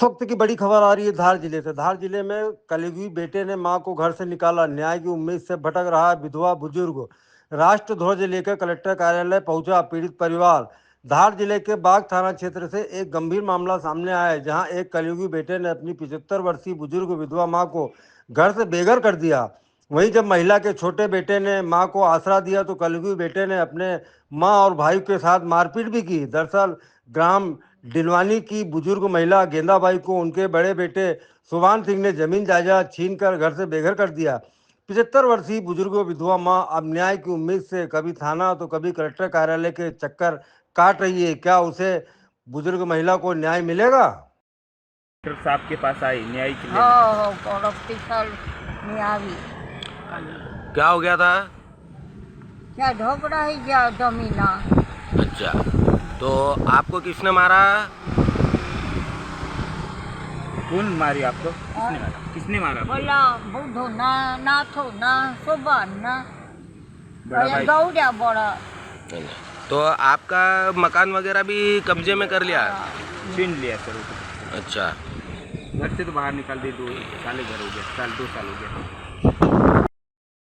इस वक्त की बड़ी खबर आ रही है धार जिले से। धार जिले में कलयुगी बेटे ने मां को घर से निकाला, न्याय की उम्मीद से भटक रहा है विधवा बुजुर्ग। राष्ट्र ध्वज लेकर कलेक्टर कार्यालय पहुंचा पीड़ित परिवार। धार जिले के बाग थाना क्षेत्र से एक गंभीर मामला सामने आया है, जहां एक कलयुगी बेटे ने अपनी 75 वर्षीय बुजुर्ग विधवा मां को घर से बेघर कर दिया। वहीं जब महिला के छोटे बेटे ने मां को आसरा दिया तो कलयुगी बेटे ने अपने मां और भाई के साथ मारपीट भी की। दरअसल ग्राम डिलवानी की बुजुर्ग महिला गेंदाबाई को उनके बड़े बेटे सुभान सिंह ने जमीन जायदाद छीन कर घर से बेघर कर दिया। 75 वर्षीय बुजुर्ग विधवा मां अब न्याय की उम्मीद से कभी थाना तो कभी कलेक्टर कार्यालय के चक्कर काट रही है। क्या उसे बुजुर्ग महिला को न्याय मिलेगा? डॉक्टर साहब के पास आई न्याय के लिए। हो पड़ोसी साल में आवी क्या हो गया था? क्या झोपड़ा ही गया जमीना। अच्छा, तो आपको किसने मारा? कौन मारी आपको? किसने मारा? किसने मारा? बोला बुधो ना नाथो ना सुबह ना बड़ा भाई। गौड़ा बड़ा। तो आपका मकान वगैरह भी कब्जे में कर लिया? छीन लिया सर वो। अच्छा, घर से तो बाहर निकाल दिए। 2 साल घर हो गया, 2 साल हो गया।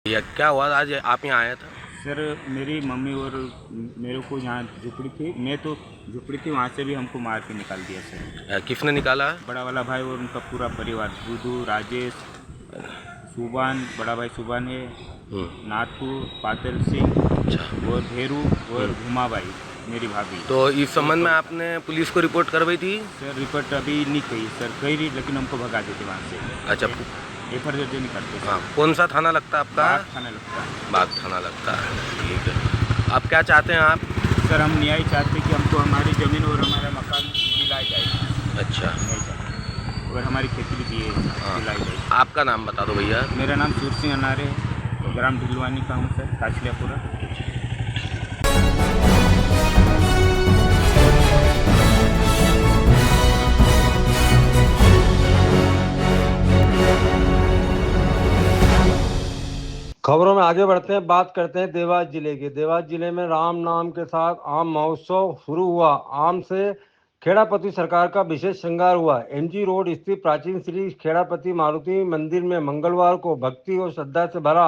ये क्या हुआ आज आप यहाँ आए थे? सर मेरी मम्मी और मेरे को यहाँ झुपड़ी थी, मैं तो झुपड़ी थी, वहाँ से भी हमको मार के निकाल दिया सर। किसने निकाला? बड़ा वाला भाई और उनका पूरा परिवार, बुधू, राजेश, सुबान, बड़ा भाई सुबान है, नाथू, पातल सिंह और भेरू और घुमाबाई मेरी भाभी। तो इस संबंध में आपने पुलिस को रिपोर्ट करवाई थी? सर रिपोर्ट अभी नहीं कही सर, कही रही लेकिन हमको भगा देते वहाँ से। अच्छा, एफआईआर नहीं करते। हाँ, कौन सा थाना लगता है आपका? बाग थाना लगता है। बाग थाना लगता है, ठीक है। आप क्या चाहते हैं आप? सर हम न्याय चाहते कि हमको हमारी ज़मीन और हमारा मकान दिलाया जाए। अच्छा, न्याय चाहते और हमारी खेती भी दिलाई जाए। आपका नाम बता दो भैया। मेरा नाम सूर सिंह अनारे, ग्राम ढिलवानी का हूँ सर, काचलियापुरा। खबरों में आगे बढ़ते हैं, बात करते हैं देवास जिले की। देवास जिले में राम नाम के साथ आम महोत्सव शुरू हुआ। आम से खेड़ापति सरकार का विशेष श्रृंगार हुआ। एमजी रोड स्थित प्राचीन श्री खेड़ापति मारुति मंदिर में मंगलवार को भक्ति और श्रद्धा से भरा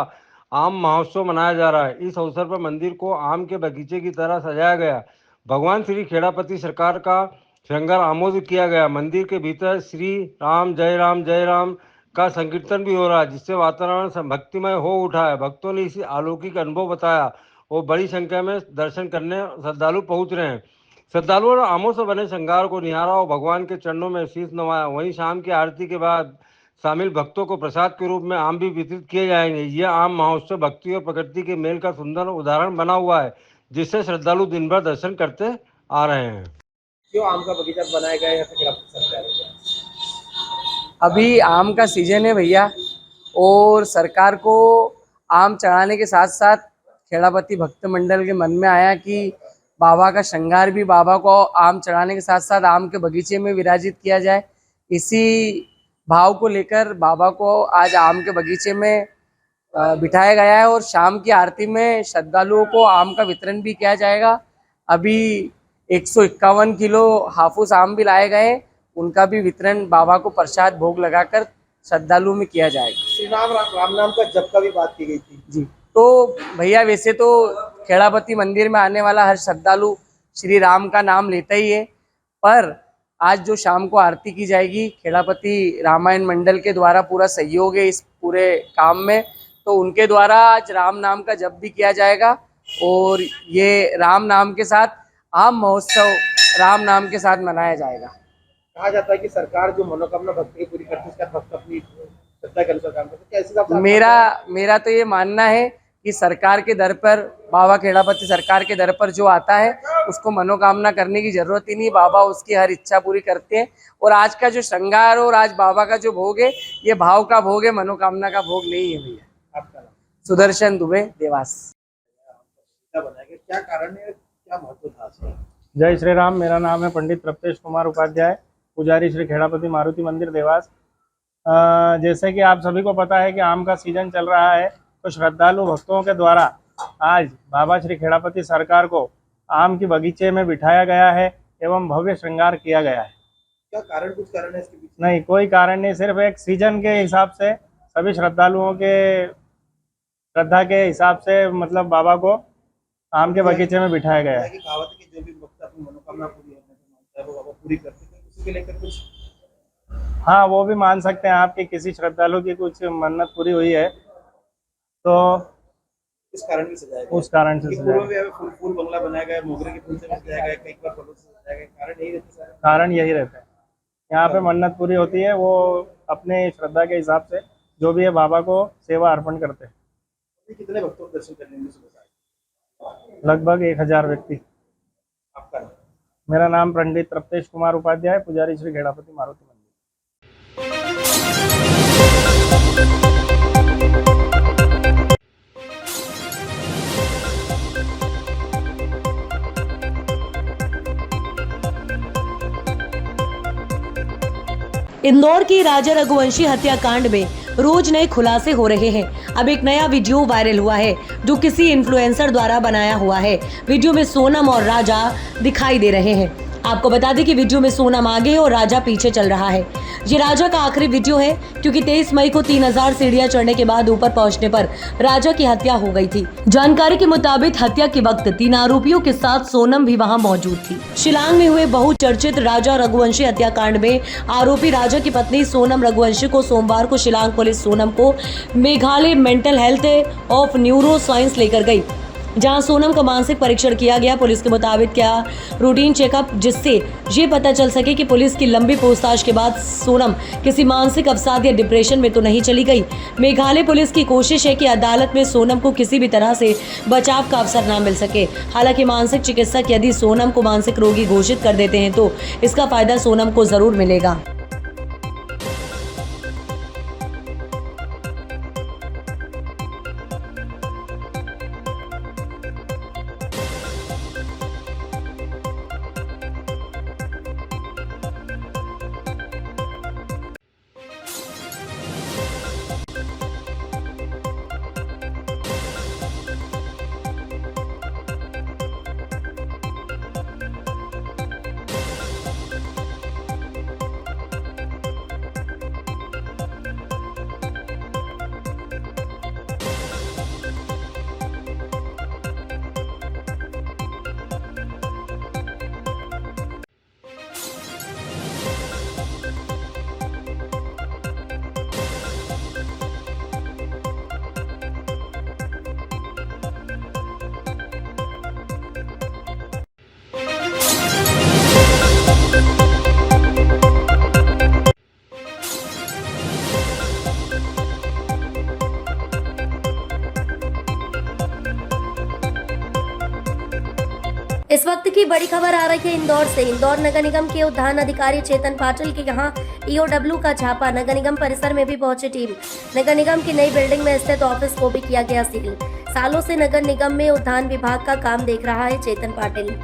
आम महोत्सव मनाया जा रहा है। इस अवसर पर मंदिर को आम के बगीचे की तरह सजाया गया। भगवान श्री खेड़ापति सरकार का श्रृंगार आमोदित किया गया। मंदिर के भीतर श्री राम जय राम का संकीर्तन भी हो रहा है, जिससे वातावरण भक्तिमय हो उठा है। भक्तों ने इसे अलौकिक अनुभव बताया और बड़ी संख्या में दर्शन करने श्रद्धालु पहुंच रहे हैं। श्रद्धालुओं ने आमों से बने श्रृंगार को निहारा और भगवान के चरणों में शीश नवाया। वहीं शाम की आरती के बाद शामिल भक्तों को प्रसाद के रूप में आम भी वितरित किए जाएंगे। यह आम महोत्सव भक्ति और प्रकृति के मेल का सुंदर उदाहरण बना हुआ है, जिससे श्रद्धालु दिन भर दर्शन करते आ रहे हैं। क्यों आम का बगीचा बनाया गया है सरकार? अभी आम का सीजन है भैया, और सरकार को आम चढ़ाने के साथ साथ खेड़ापति भक्त मंडल के मन में आया कि बाबा का श्रृंगार भी बाबा को आम चढ़ाने के साथ साथ आम के बगीचे में विराजित किया जाए। इसी भाव को लेकर बाबा को आज आम के बगीचे में बिठाया गया है और शाम की आरती में श्रद्धालुओं को आम का वितरण भी किया जाएगा। अभी 151 किलो हाफूस आम भी लाए गए, उनका भी वितरण बाबा को प्रसाद भोग लगाकर श्रद्धालुओं में किया जाएगा। श्री राम नाम का जप का भी बात की गई थी जी। तो भैया वैसे तो खेड़ापति मंदिर में आने वाला हर श्रद्धालु श्री राम का नाम लेता ही है, पर आज जो शाम को आरती की जाएगी, खेड़ापति रामायण मंडल के द्वारा पूरा सहयोग है इस पूरे काम में, तो उनके द्वारा आज राम नाम का जप भी किया जाएगा। और ये राम नाम के साथ आम महोत्सव राम नाम के साथ मनाया जाएगा। कहा जाता है कि सरकार जो मनोकामना भक्त की पूरी करती है, उसका भक्त अपनी श्रद्धा के अनुसार काम करते हैं। कैसे मेरा तो ये मानना है कि सरकार के दर पर, बाबा खेड़ापति सरकार के दर पर जो आता है उसको मनोकामना करने की जरूरत ही नहीं, बाबा उसकी हर इच्छा पूरी करते हैं। और आज का जो श्रृंगार और आज बाबा का जो भोग है, ये भाव का भोग है, मनोकामना का भोग नहीं है भैया। आपका नाम? सुदर्शन दुबे, देवास। क्या कारण है, क्या महत्व था? जय श्री राम। मेरा नाम है पंडित प्रप्तेश कुमार उपाध्याय, पुजारी श्री खेड़ापति मारुति मंदिर देवास। जैसे कि आप सभी को पता है कि आम का सीजन चल रहा है, तो श्रद्धालु भक्तों के द्वारा आज बाबा श्री खेड़ापति सरकार को आम की बगीचे में बिठाया गया है एवं भव्य श्रृंगार किया गया है। क्या कारण, कुछ कारण है इसके पीछे? नहीं, कोई कारण नहीं, सिर्फ एक सीजन के हिसाब से सभी श्रद्धालुओं के श्रद्धा के हिसाब से मतलब बाबा को आम के बगीचे में बिठाया गया है। कि कहावत है कि जो भी भक्त अपनी मनोकामना पूरी करना मानता है वो बाबा पूरी करते हैं, उसी के लेकर कुछ। हाँ, वो भी मान सकते हैं आपकी किसी श्रद्धालु की कुछ मन्नत पूरी हुई है तो इस कारण भी सजाया गया। उस कारण से कि सजाया पूर्व में फूल बंगला बनाया गया, मोगरे के फूल से सजाया गया, कई बार फलों से सजाया गया, कारण यही रहता है। कारण यही रहता है, यहाँ पे मन्नत पूरी होती है, वो अपने श्रद्धा के हिसाब से जो भी है बाबा को सेवा अर्पण करते हैं। कितने भक्तों को दर्शन करने में सुबह? लगभग 1000 व्यक्ति। आपका नाम? मेरा नाम पंडित तृप्तेश कुमार उपाध्याय, पुजारी श्री खेड़ापति मारुति मंदिर। इंदौर की राजा रघुवंशी हत्याकांड में रोज नए खुलासे हो रहे हैं। अब एक नया वीडियो वायरल हुआ है जो किसी इन्फ्लुएंसर द्वारा बनाया हुआ है। वीडियो में सोनम और राजा दिखाई दे रहे हैं। आपको बता दें कि वीडियो में सोनम आगे और राजा पीछे चल रहा है। ये राजा का आखिरी वीडियो है क्योंकि 23 मई को 3000 सीढ़ियां चढ़ने के बाद ऊपर पहुंचने पर राजा की हत्या हो गई थी। जानकारी के मुताबिक हत्या के वक्त 3 आरोपियों के साथ सोनम भी वहां मौजूद थी। शिलांग में हुए बहुचर्चित राजा रघुवंशी हत्याकांड में आरोपी राजा की पत्नी सोनम रघुवंशी को सोमवार को शिलांग पुलिस सोनम को Meghalaya mental health of neuro science लेकर गई, जहां सोनम का मानसिक परीक्षण किया गया। पुलिस के मुताबिक क्या रूटीन चेकअप जिससे ये पता चल सके कि पुलिस की लंबी पूछताछ के बाद सोनम किसी मानसिक अवसाद या डिप्रेशन में तो नहीं चली गई। मेघालय पुलिस की कोशिश है कि अदालत में सोनम को किसी भी तरह से बचाव का अवसर न मिल सके। हालांकि मानसिक चिकित्सक यदि सोनम को मानसिक रोगी घोषित कर देते हैं तो इसका फायदा सोनम को जरूर मिलेगा। इस वक्त की बड़ी खबर आ रही है इंदौर से। इंदौर नगर निगम के उद्यान अधिकारी चेतन पाटिल के यहाँ ईओडब्ल्यू का छापा। नगर निगम परिसर में भी पहुंची टीम। नगर निगम की नई बिल्डिंग में स्थित ऑफिस को भी किया गया सील। सालों से नगर निगम में उद्यान विभाग का काम देख रहा है चेतन पाटिल।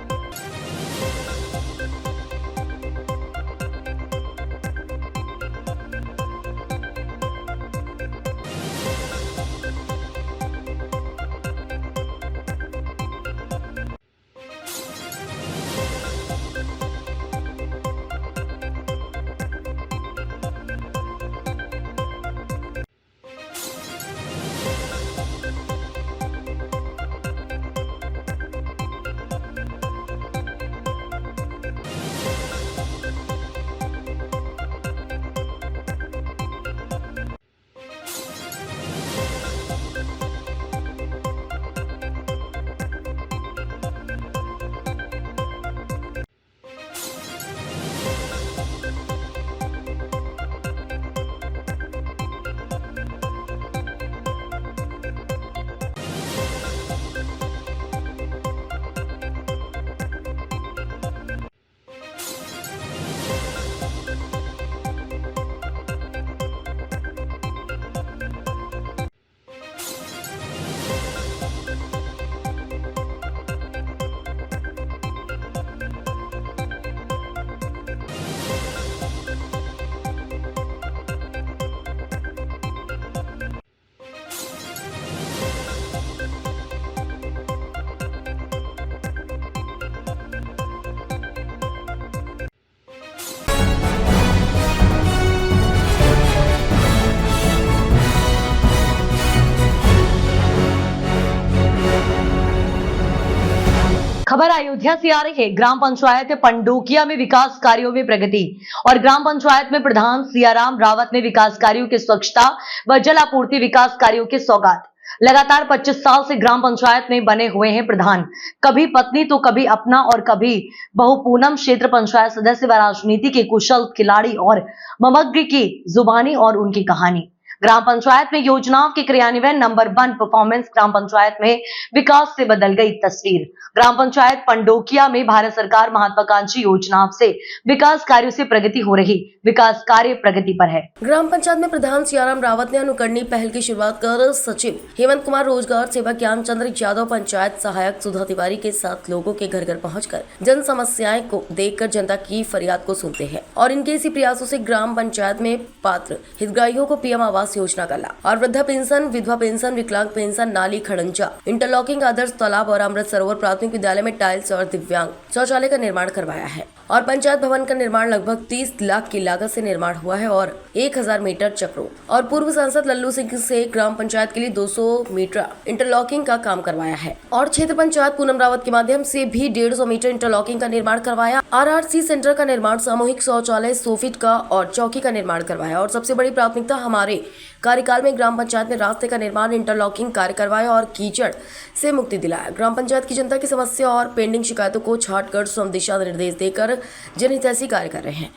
खबर अयोध्या से आ रही है। ग्राम पंचायत पंडोकिया में विकास कार्यों में प्रगति और ग्राम पंचायत में प्रधान सियाराम रावत ने विकास कार्यों की स्वच्छता व जल आपूर्ति विकास कार्यों की सौगात। लगातार 25 साल से ग्राम पंचायत में बने हुए हैं प्रधान, कभी पत्नी तो कभी अपना और कभी बहु पूनम क्षेत्र पंचायत सदस्य व राजनीति के कुशल खिलाड़ी और ममग्री की जुबानी और उनकी कहानी। ग्राम पंचायत में योजनाओं के क्रियान्वयन नंबर 1 परफॉर्मेंस। ग्राम पंचायत में विकास से बदल गई तस्वीर। ग्राम पंचायत पंडोकिया में भारत सरकार महत्वाकांक्षी योजनाओं से विकास कार्यों से प्रगति हो रही, विकास कार्य प्रगति पर है। ग्राम पंचायत में प्रधान सियाराम रावत ने अनुकरणीय पहल की शुरुआत कर सचिव हेमंत कुमार, रोजगार सेवक ज्ञानचंद्र यादव, पंचायत सहायक सुधा तिवारी के साथ लोगों के घर घर पहुंचकर जन समस्याएं को देखकर जनता की फरियाद को सुनते हैं और इनके इसी प्रयासों से ग्राम पंचायत में पात्र हितग्राहियों को पीएम आवास योजना का लाभ और वृद्धा पेंशन, विधवा पेंशन, विकलांग पेंशन, नाली खड़ंजा, इंटरलॉकिंग, आदर्श तालाब और अमृत सरोवर प्राथमिक विद्यालय में टाइल्स और दिव्यांग शौचालय का निर्माण करवाया है और पंचायत भवन का निर्माण लगभग 30 लाख की लागत से निर्माण हुआ है और 1000 मीटर चक्रों और पूर्व सांसद लल्लू सिंह से ग्राम पंचायत के लिए 200 मीटर इंटरलॉकिंग का काम करवाया है और क्षेत्र पंचायत पूनम रावत के माध्यम से भी 150 मीटर इंटरलॉकिंग का निर्माण करवाया। RRC सेंटर का निर्माण, सामूहिक शौचालय, सोफिट का और चौकी का निर्माण करवाया और सबसे बड़ी प्राथमिकता हमारे कार्यकाल में ग्राम पंचायत में रास्ते का निर्माण, इंटरलॉकिंग कार्य करवाया और कीचड़ से मुक्ति दिलाया। ग्राम पंचायत की जनता की समस्या और पेंडिंग शिकायतों को छांटकर स्वयं दिशा निर्देश देकर जनहितैषी कार्य कर रहे हैं।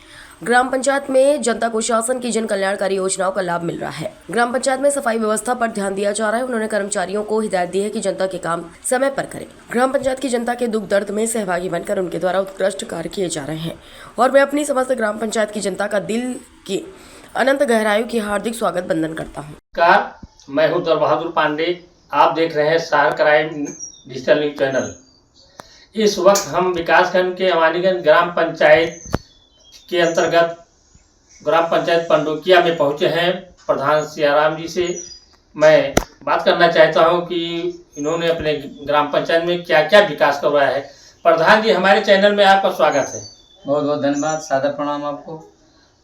ग्राम पंचायत में जनता को शासन की जन कल्याणकारी योजनाओं का लाभ मिल रहा है। ग्राम पंचायत में सफाई व्यवस्था पर ध्यान दिया जा रहा है। उन्होंने कर्मचारियों को हिदायत दी है कि जनता के काम समय पर करें। ग्राम पंचायत की जनता के दुख दर्द में सहभागी बनकर उनके द्वारा उत्कृष्ट कार्य किए जा रहे हैं और मैं अपनी समस्त ग्राम पंचायत की जनता का दिल की अनंत गहराइयों की हार्दिक स्वागत बंदन करता हूँ। नमस्कार, मैं हूँ दल बहादुर पांडे। आप देख रहे हैं शहर क्राइम डिजिटल न्यूज चैनल। इस वक्त हम विकासखंड के अमानीगंज ग्राम पंचायत के अंतर्गत ग्राम पंचायत पंडोकिया में पहुँचे हैं। प्रधान सियाराम जी से मैं बात करना चाहता हूँ कि इन्होंने अपने ग्राम पंचायत में क्या क्या विकास करवाया है। प्रधान जी, हमारे चैनल में आपका स्वागत है। बहुत बहुत धन्यवाद, सादर प्रणाम आपको।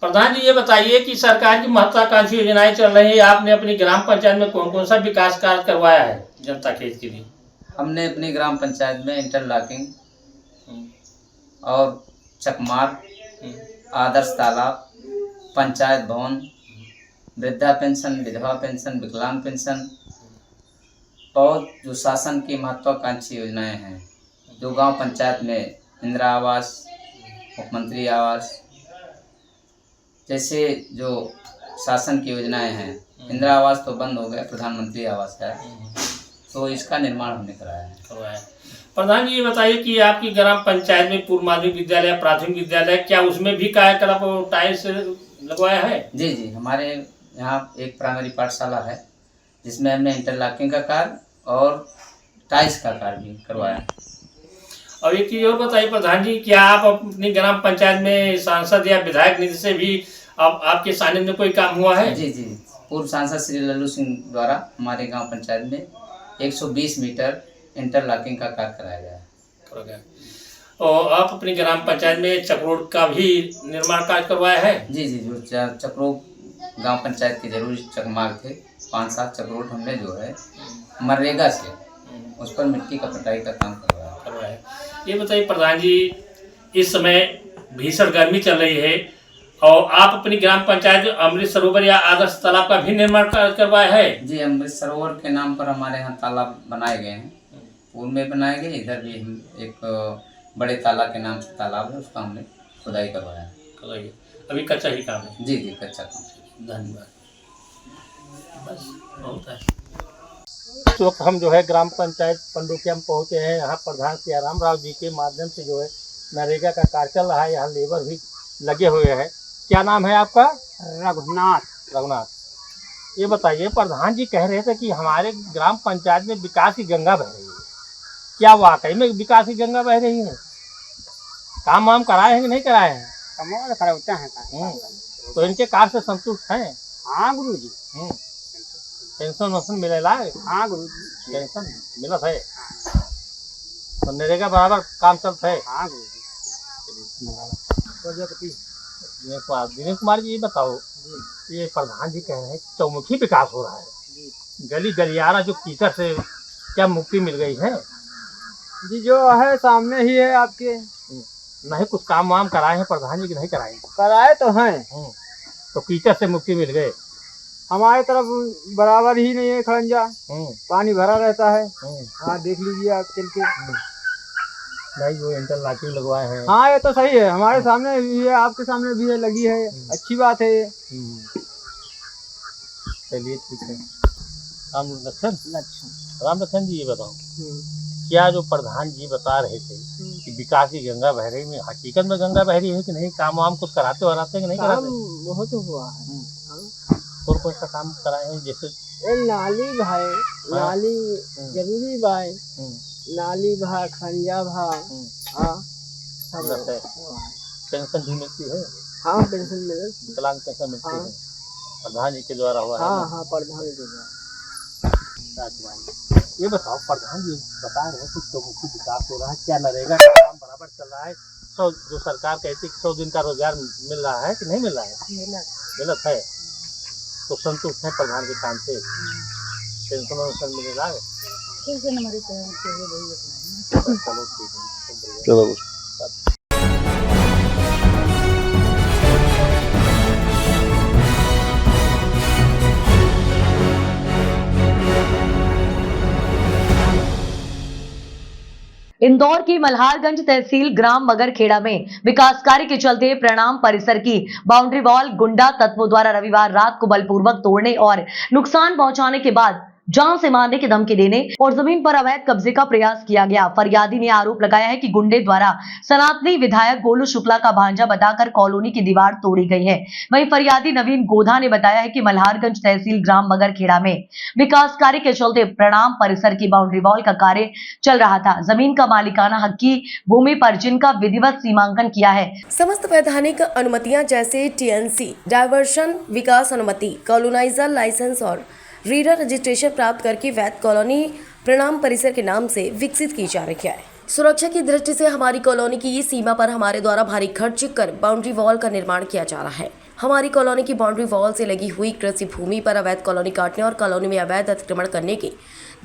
प्रधान जी, ये बताइए कि सरकार की महत्वाकांक्षी योजनाएं चल रही है, आपने अपनी ग्राम पंचायत में कौन कौन सा विकास कार्य करवाया है जनता के हित के लिए? हमने अपनी ग्राम पंचायत में इंटरलॉकिंग और चकमार, आदर्श तालाब, पंचायत भवन, वृद्धा पेंशन, विधवा पेंशन, विकलांग पेंशन, बहुत जो शासन की महत्वाकांक्षी योजनाएं हैं, जो गांव पंचायत में इंदिरा आवास, मुख्यमंत्री आवास जैसे जो शासन की योजनाएं हैं। इंदिरा आवास तो बंद हो गया, प्रधानमंत्री आवास है, तो इसका निर्माण हमने कराया है। प्रधान जी, ये बताइए कि आपकी ग्राम पंचायत में पूर्व माध्यमिक विद्यालय, प्राथमिक विद्यालय, क्या उसमें भी कार्यकलाप और टाइल्स लगवाया है? जी जी, हमारे यहाँ एक प्राइमरी पाठशाला है जिसमें हमने इंटरलॉकिंग का कार्य और टाइल्स का कार्य भी करवाया है। और एक चीज़ और बताइए प्रधान जी, क्या आप अपनी ग्राम पंचायत में सांसद या विधायक निधि से भी आपके सानिध्य में कोई काम हुआ है? जी जी, पूर्व सांसद श्री लल्लू सिंह द्वारा हमारे गांव पंचायत में 120 मीटर इंटरलॉकिंग का कार्य कराया गया है। और आप अपनी ग्राम पंचायत में चक्रोड का भी निर्माण कार्य करवाया है? जी जी, जो चक्रोड गांव पंचायत के जरूरी चकमार्ग थे, 5-7 चक्रोड हमने जो है मनरेगा से उस पर मिट्टी का पटाई का काम करवाया है। ये बताइए प्रधान जी, इस समय भीषण गर्मी चल रही है और आप अपनी ग्राम पंचायत अमृत सरोवर या आदर्श तालाब का भी निर्माण करवाया है? जी, अमृत सरोवर के नाम पर हमारे यहाँ तालाब बनाए गए हैं। पूर्व में बनाए गए, इधर भी हम एक बड़े तालाब के नाम से तालाब है, उसका हमने खुदाई करवाया है। अभी कच्चा ही काम है? जी जी, कच्चा काम। धन्यवाद, बस बहुत है। इस वक्त हम जो है ग्राम पंचायत पंडोकिया में पहुँचे हैं। यहाँ प्रधान सियाराम राव जी के माध्यम से जो है नरेगा का कार्य चल रहा है। यहाँ लेबर भी लगे हुए हैं। क्या नाम है आपका? रघुनाथ। ये बताइए, प्रधान जी कह रहे थे कि हमारे ग्राम पंचायत में विकास की गंगा बह रही है, क्या वाकई में विकास की गंगा बह रही है? काम वाम कराए हैं कि नहीं कराए हैं? काम कराते हैं। तो इनके कार्य से संतुष्ट हैं? हाँ गुरु जी। पेंशन वेंशन मिलेला? हाँ गुरु जी, पेंशन मिलत है तो नरेगा बराबर काम चलता है? हाँ गुरु जी। दिनेश कुमार जी, ये बताओ, ये प्रधान जी कह रहे हैं चौमुखी विकास हो रहा है, गली गलियारा जो कीचड़ से क्या मुक्ति मिल गई है? जी जो है सामने ही है आपके। नहीं कुछ काम वाम कराए हैं प्रधान जी की नहीं कराए? कराए तो हैं। तो कीचड़ से मुक्ति मिल गए? हमारे तरफ बराबर ही नहीं है खड़ंजा, पानी भरा रहता है। हाँ देख लीजिए आप चल के। नहीं वो इंटरलॉकिंग लगवाए हैं। हाँ ये तो सही है, हमारे सामने भी है, आपके सामने भी है, लगी है, अच्छी बात है ये। चलिए ठीक है। राम लखन जी ये बताओ, क्या जो प्रधान जी बता रहे थे कि विकास की गंगा बह रही, में हकीकत में गंगा बह रही है कि नहीं? काम वाम कुछ कराते वराते कि नहीं कराते? बहुत हुआ है। और कौन सा काम कराए हैं? जैसे नाली भाई, नाली जरूरी भाई, नाली भा, खंजा भा। हाँ पेंशन भी मिलती है? हाँ पेंशन मिले, विकलांग पेंशन मिलती है, प्रधान जी के द्वारा हुआ है। हाँ प्रधान जी के द्वारा। ये बताओ प्रधान जी बता रहे हैं कुछ चौमुखी विकास हो रहा है, क्या नरेगा का काम बराबर चल रहा है? जो सरकार कहती है 100 दिन का रोजगार मिल रहा है कि नहीं मिल रहा है? मिलत है। तो संतुष्ट है प्रधान के काम से? पेंशन मिल रहा है? चलो ठीक है। इंदौर की मल्हारगंज तहसील ग्राम मगरखेड़ा में विकास कार्य के चलते प्रणाम परिसर की बाउंड्री वॉल गुंडा तत्वों द्वारा रविवार रात को बलपूर्वक तोड़ने और नुकसान पहुंचाने के बाद जान से मारने की धमकी देने और जमीन पर अवैध कब्जे का प्रयास किया गया। फरियादी ने आरोप लगाया है कि गुंडे द्वारा सनातनी विधायक गोलू शुक्ला का भांजा बताकर कॉलोनी की दीवार तोड़ी गई है। वहीं फरियादी नवीन गोधा ने बताया है कि मल्हारगंज तहसील ग्राम मगरखेड़ा में विकास कार्य के चलते प्रणाम परिसर की बाउंड्री वॉल का कार्य चल रहा था। जमीन का मालिकाना हक की भूमि पर जिनका विधिवत सीमांकन किया है। समस्त वैधानिक अनुमतियां जैसे टीएनसी, डायवर्शन, विकास अनुमति, कॉलोनाइजर लाइसेंस और रीडर रजिस्ट्रेशन प्राप्त करके वैध कॉलोनी प्रणाम परिसर के नाम से विकसित की जा रही है। सुरक्षा की दृष्टि से हमारी कॉलोनी की सीमा पर हमारे द्वारा भारी खर्च कर बाउंड्री वॉल का निर्माण किया जा रहा है। हमारी कॉलोनी की बाउंड्री वॉल से लगी हुई कृषि भूमि पर अवैध कॉलोनी काटने और कॉलोनी में अवैध अतिक्रमण करने के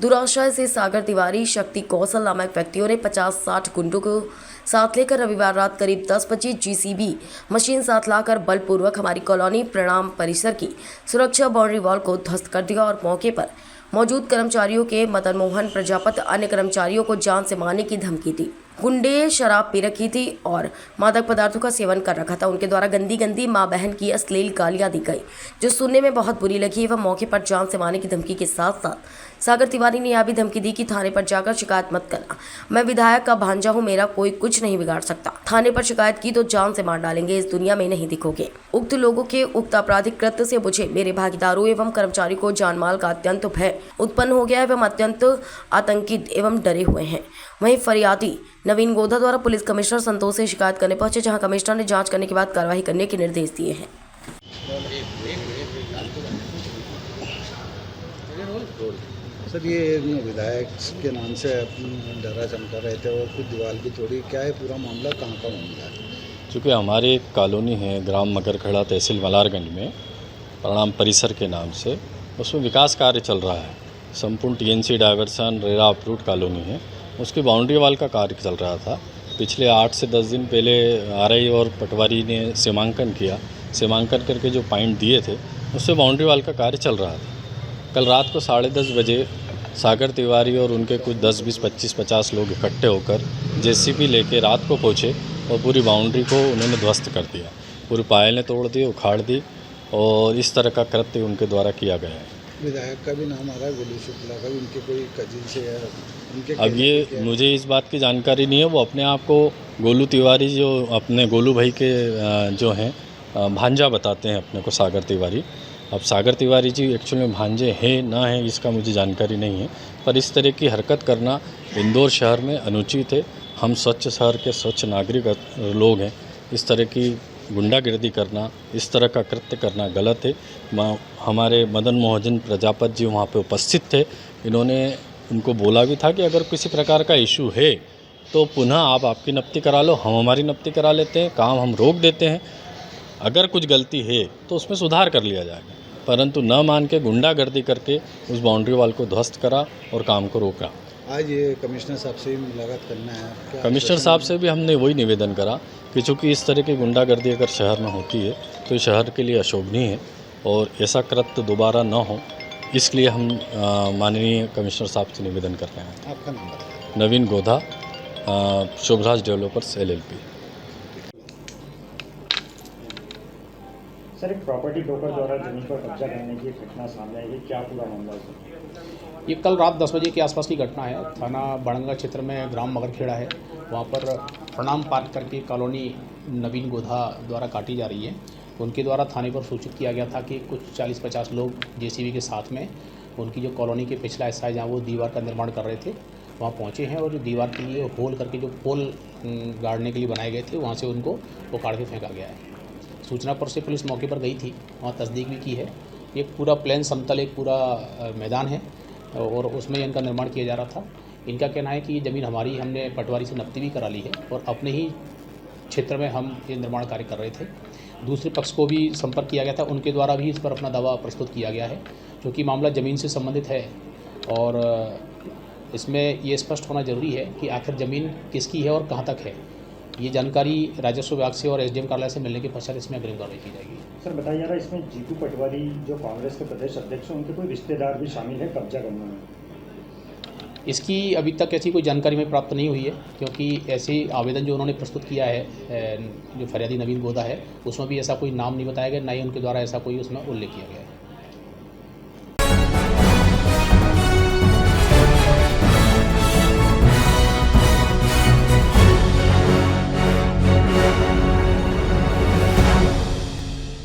दुराशय से सागर तिवारी, शक्ति कौशल नामक व्यक्तियों ने 50-60 गुंडों को साथ लेकर रविवार रात करीब 10 बजे जीसीबी मशीन साथ लाकर बलपूर्वक हमारी कॉलोनी प्रणाम परिसर की सुरक्षा बाउंड्री वॉल को ध्वस्त कर दिया और मौके पर मौजूद कर्मचारियों के मदन मोहन प्रजापति अन्य कर्मचारियों को जान से मारने की धमकी दी। गुंडे शराब पी रखी थी और मादक पदार्थों का सेवन कर रखा था। उनके द्वारा गंदी गंदी माँ बहन की अश्लील गालियां दी गई जो सुनने में बहुत बुरी लगी एवं मौके पर जान से मारने की धमकी के साथ साथ सागर तिवारी ने यह भी धमकी दी कि थाने पर जाकर शिकायत मत करना, मैं विधायक का भांजा हूँ, मेरा कोई कुछ नहीं बिगाड़ सकता, थाने पर शिकायत की तो जान से मार डालेंगे, इस दुनिया में नहीं दिखोगे। उक्त लोगों के उक्त आपराधिक कृत्य से मुझे, मेरे भागीदारों एवं कर्मचारियों को जान माल का अत्यंत भय उत्पन्न हो गया एवं अत्यंत आतंकित एवं डरे हुए हैं। वहीं फरियादी नवीन गोधा द्वारा पुलिस कमिश्नर संतोष से शिकायत करने पहुंचे, जहां कमिश्नर ने जांच करने के बाद कार्रवाई करने के निर्देश दिए हैं। सर ये विधायक के नाम से डरा चमका रहे थे और कुछ दीवार की तोड़ी, क्या है पूरा मामला, कहाँ का मामला है? चूँकि हमारी एक कॉलोनी है ग्राम मगरखेड़ा तहसील मल्हारगंज में प्रणाम परिसर के नाम से, उसमें विकास कार्य चल रहा है। संपूर्ण TNC diversion RERA approved colony है, उसकी बाउंड्री वाल का कार्य चल रहा था। पिछले 8 से 10 दिन पहले आरआई और पटवारी ने सीमांकन किया, सीमांकन करके जो पॉइंट दिए थे उससे बाउंड्री वाल का कार्य चल रहा था। कल रात को 10:30 बजे सागर तिवारी और उनके कुछ 10, 20, 25, 50 लोग इकट्ठे होकर जेसीबी लेके रात को पहुँचे और पूरी बाउंड्री को उन्होंने ध्वस्त कर दिया, पूरी पायलें तोड़ दी, उखाड़ दी और इस तरह का कृत्य उनके द्वारा किया गया है। विधायक का भी नाम आ रहा है, गोलू शुक्ला का भी, उनके कोई कजिन से है उनके? अब ये मुझे इस बात की जानकारी नहीं है। वो अपने आप को गोलू तिवारी, जो अपने गोलू भाई के जो हैं भांजा बताते हैं अपने को, सागर तिवारी। अब सागर तिवारी जी एक्चुअली में भांजे हैं ना हैं इसका मुझे जानकारी नहीं है, पर इस तरह की हरकत करना इंदौर शहर में अनुचित है। हम स्वच्छ शहर के स्वच्छ नागरिक लोग हैं, इस तरह की गुंडागिर्दी करना, इस तरह का कृत्य करना गलत है। हमारे मदन मोहन प्रजापति जी वहाँ पे उपस्थित थे, इन्होंने उनको बोला भी था कि अगर किसी प्रकार का इशू है तो पुनः आप आपकी नप्ती करा लो, हम हमारी नप्ती करा लेते हैं, काम हम रोक देते हैं। अगर कुछ गलती है तो उसमें सुधार कर लिया जाएगा, परंतु न मान के गुंडागर्दी करके उस बाउंड्री वाल को ध्वस्त करा और काम को रोका। आज ये कमिश्नर साहब से भी मुलाकात करना है क्या? कमिश्नर साहब से भी हमने वही निवेदन करा कि चूँकि इस तरह की गुंडागर्दी अगर शहर में होती है तो ये शहर के लिए अशोभनीय है और ऐसा कृत्य दोबारा न हो, इसलिए हम माननीय कमिश्नर साहब से निवेदन कर रहे हैं। आपका नाम बताएं। Naveen Godha, Shubhraj developers LLP। Sir, एक प्रॉपर्टी ब्रोकर द्वारा जमीन पर कब्जा करने की घटना सामने आई है, क्या पूरा मामला है? ये कल रात 10 बजे के आसपास की घटना है। थाना बड़ंगा क्षेत्र में ग्राम मगरखेड़ा है, वहाँ पर प्रणाम पार्क करके कॉलोनी नवीन गोधा द्वारा काटी जा रही है। उनके द्वारा थाने पर सूचित किया गया था कि कुछ 40-50 लोग JCB के साथ में उनकी जो कॉलोनी के पिछला हिस्सा है जहाँ वो दीवार का निर्माण कर रहे थे वहाँ पहुँचे हैं और जो दीवार के लिए होल करके जो पोल गाड़ने के लिए बनाए गए थे वहाँ से उनको उखाड़ के फेंका गया है। सूचना पर से पुलिस मौके पर गई थी, वहाँ तस्दीक भी की है। एक पूरा प्लेन समतल एक पूरा मैदान है और उसमें इनका निर्माण किया जा रहा था। इनका कहना है कि ये ज़मीन हमारी, हमने पटवारी से नब्ती भी करा ली है और अपने ही क्षेत्र में हम ये निर्माण कार्य कर रहे थे। दूसरे पक्ष को भी संपर्क किया गया था, उनके द्वारा भी इस पर अपना दावा प्रस्तुत किया गया है। क्योंकि मामला ज़मीन से संबंधित है और इसमें ये स्पष्ट होना ज़रूरी है कि आखिर ज़मीन किसकी है और कहाँ तक है। ये जानकारी राजस्व विभाग से और SDM कार्यालय से मिलने के पश्चात इसमें अग्रिम कार्रवाई की जाएगी। सर, बताया जा रहा है इसमें जीतू पटवारी जो कांग्रेस के प्रदेश अध्यक्ष हैं, उनके कोई रिश्तेदार भी शामिल है कब्जा करने में? इसकी अभी तक ऐसी कोई जानकारी में प्राप्त नहीं हुई है, क्योंकि ऐसे आवेदन जो उन्होंने प्रस्तुत किया है जो फरियादी नवीन गोदा है उसमें भी ऐसा कोई नाम नहीं बताया गया, ना ही उनके द्वारा ऐसा कोई उसमें उल्लेख किया गया है।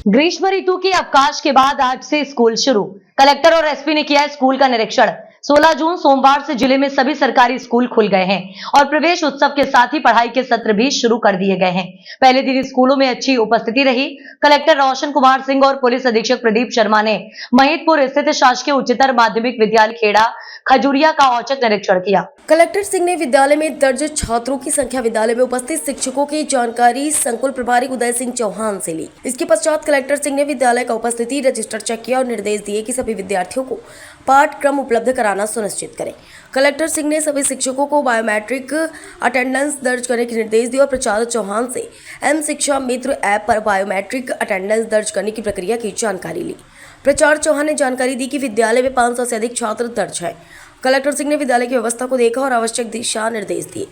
ग्रीष्म ऋतु के अवकाश के बाद आज से स्कूल शुरू। कलेक्टर और SP ने किया स्कूल का निरीक्षण। 16 जून सोमवार से जिले में सभी सरकारी स्कूल खुल गए हैं और प्रवेश उत्सव के साथ ही पढ़ाई के सत्र भी शुरू कर दिए गए हैं। पहले दिन स्कूलों में अच्छी उपस्थिति रही। कलेक्टर रोशन कुमार सिंह और पुलिस अधीक्षक प्रदीप शर्मा ने महितपुर स्थित शासकीय उच्चतर माध्यमिक विद्यालय खेड़ा खजुरिया का औचक निरीक्षण किया। कलेक्टर सिंह ने विद्यालय में दर्ज छात्रों की संख्या, विद्यालय में उपस्थित शिक्षकों की जानकारी संकुल प्रभारी उदय सिंह चौहान से ली। इसके पश्चात कलेक्टर सिंह ने विद्यालय का उपस्थिति रजिस्टर चेक किया और निर्देश दिए कि सभी विद्यार्थियों को पाठ्यक्रम उपलब्ध कराना सुनिश्चित करें। कलेक्टर सिंह ने सभी शिक्षकों को बायोमेट्रिक अटेंडेंस दर्ज करने के निर्देश दिए और प्राचार्य चौहान से M शिक्षा मित्र ऐप पर बायोमेट्रिक अटेंडेंस दर्ज करने की प्रक्रिया की जानकारी ली। प्राचार्य चौहान ने जानकारी दी कि विद्यालय में 500 से अधिक छात्र दर्ज हैं। कलेक्टर सिंह ने विद्यालय की व्यवस्था को देखा और आवश्यक दिशा निर्देश दिए।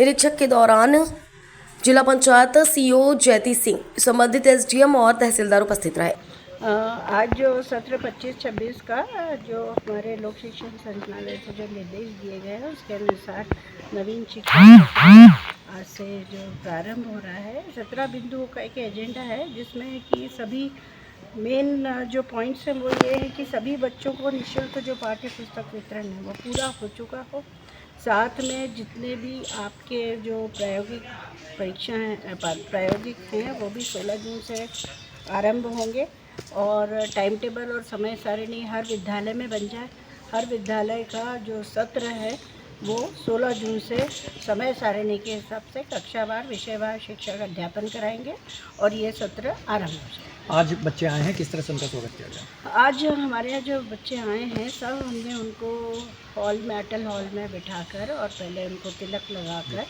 निरीक्षक के दौरान जिला पंचायत CO जयती सिंह, संबंधित SDM और तहसीलदार उपस्थित रहे। आज जो सत्र 25-26 का जो हमारे लोक शिक्षण संचालनालय से जो निर्देश दिए गए हैं उसके अनुसार नवीन शिक्षा आज से जो प्रारंभ हो रहा है। 17 बिंदुओं का एक एजेंडा है जिसमें कि सभी मेन जो पॉइंट्स हैं वो ये है कि सभी बच्चों को निःशुल्क जो पाठ्य पुस्तक वितरण है वो पूरा हो चुका हो। साथ में जितने भी आपके जो प्रायोगिक परीक्षा हैं, प्रायोगिक हैं, वो भी 16 जून से आरंभ होंगे और टाइम टेबल और समय सारिणी हर विद्यालय में बन जाए। हर विद्यालय का जो सत्र है वो 16 जून से समय सारिणी के हिसाब से कक्षावार विषयवार शिक्षा का अध्यापन कराएंगे और ये सत्र आरंभ हो जाए। आज बच्चे आए हैं, किस तरह से उनका स्वागत किया गया? आज हमारे यहाँ जो बच्चे आए हैं सब हमने उनको हॉल में, अटल हॉल में बिठाकर और पहले उनको तिलक लगाकर